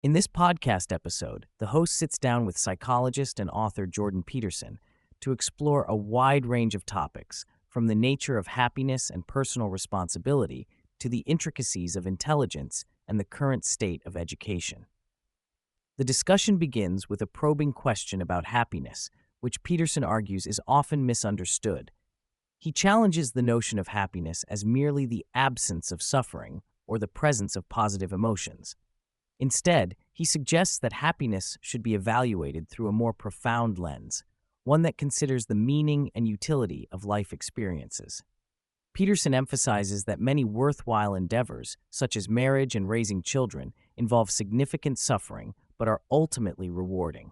In this podcast episode, the host sits down with psychologist and author Jordan Peterson to explore a wide range of topics, from the nature of happiness and personal responsibility to the intricacies of intelligence and the current state of education. The discussion begins with a probing question about happiness, which Peterson argues is often misunderstood. He challenges the notion of happiness as merely the absence of suffering or the presence of positive emotions. Instead, he suggests that happiness should be evaluated through a more profound lens, one that considers the meaning and utility of life experiences. Peterson emphasizes that many worthwhile endeavors, such as marriage and raising children, involve significant suffering but are ultimately rewarding.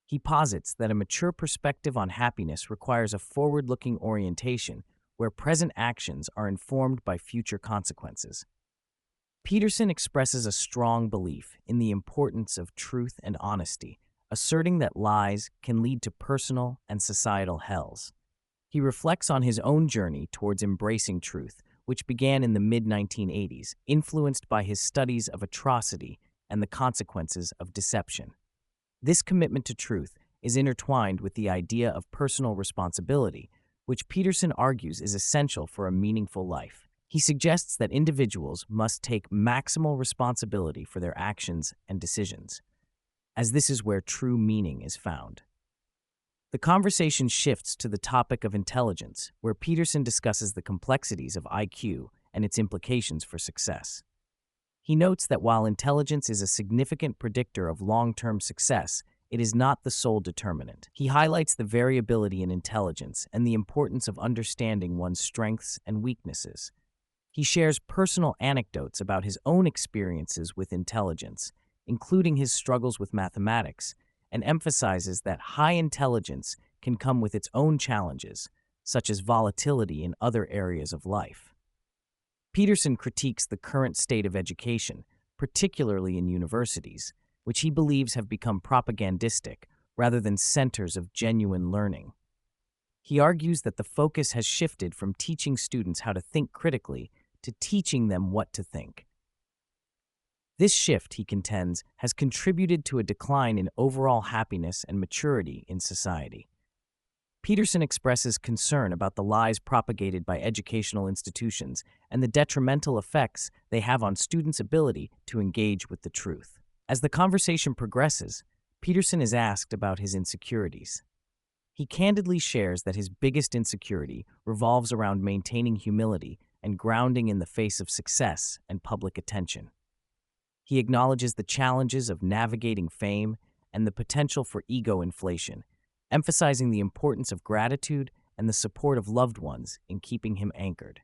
He posits that a mature perspective on happiness requires a forward-looking orientation where present actions are informed by future consequences. Peterson expresses a strong belief in the importance of truth and honesty, asserting that lies can lead to personal and societal hells. He reflects on his own journey towards embracing truth, which began in the mid-1980s, influenced by his studies of atrocity and the consequences of deception. This commitment to truth is intertwined with the idea of personal responsibility, which Peterson argues is essential for a meaningful life. He suggests that individuals must take maximal responsibility for their actions and decisions, as this is where true meaning is found. The conversation shifts to the topic of intelligence, where Peterson discusses the complexities of IQ and its implications for success. He notes that while intelligence is a significant predictor of long-term success, it is not the sole determinant. He highlights the variability in intelligence and the importance of understanding one's strengths and weaknesses. He shares personal anecdotes about his own experiences with intelligence, including his struggles with mathematics, and emphasizes that high intelligence can come with its own challenges, such as volatility in other areas of life. Peterson critiques the current state of education, particularly in universities, which he believes have become propagandistic rather than centers of genuine learning. He argues that the focus has shifted from teaching students how to think critically to teaching them what to think. This shift, he contends, has contributed to a decline in overall happiness and maturity in society. Peterson expresses concern about the lies propagated by educational institutions and the detrimental effects they have on students' ability to engage with the truth. As the conversation progresses, Peterson is asked about his insecurities. He candidly shares that his biggest insecurity revolves around maintaining humility and grounding in the face of success and public attention. He acknowledges the challenges of navigating fame and the potential for ego inflation, emphasizing the importance of gratitude and the support of loved ones in keeping him anchored.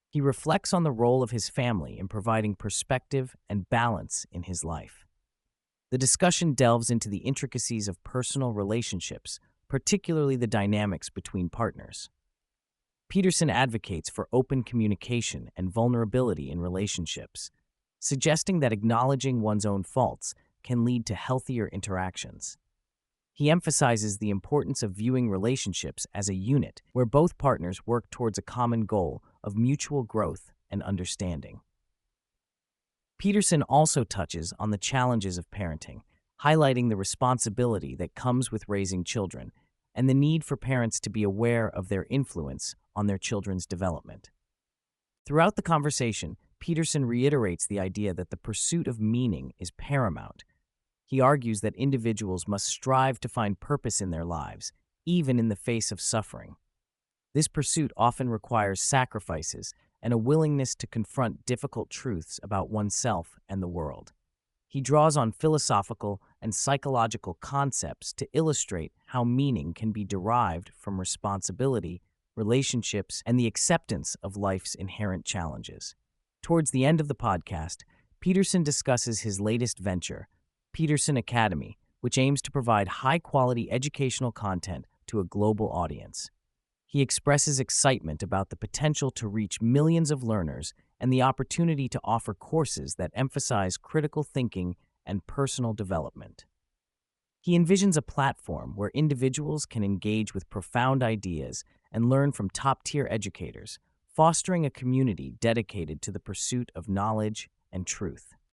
He reflects on the role of his family in providing perspective and balance in his life. The discussion delves into the intricacies of personal relationships, particularly the dynamics between partners. Peterson advocates for open communication and vulnerability in relationships, suggesting that acknowledging one's own faults can lead to healthier interactions. He emphasizes the importance of viewing relationships as a unit where both partners work towards a common goal of mutual growth and understanding. Peterson also touches on the challenges of parenting, highlighting the responsibility that comes with raising children and the need for parents to be aware of their influence on their children's development. Throughout the conversation, Peterson reiterates the idea that the pursuit of meaning is paramount. He argues that individuals must strive to find purpose in their lives, even in the face of suffering. This pursuit often requires sacrifices and a willingness to confront difficult truths about oneself and the world. He draws on philosophical and psychological concepts to illustrate how meaning can be derived from responsibility, relationships, and the acceptance of life's inherent challenges. Towards the end of the podcast, Peterson discusses his latest venture, Peterson Academy, which aims to provide high-quality educational content to a global audience. He expresses excitement about the potential to reach millions of learners and the opportunity to offer courses that emphasize critical thinking and personal development. He envisions a platform where individuals can engage with profound ideas and learn from top-tier educators, fostering a community dedicated to the pursuit of knowledge and truth.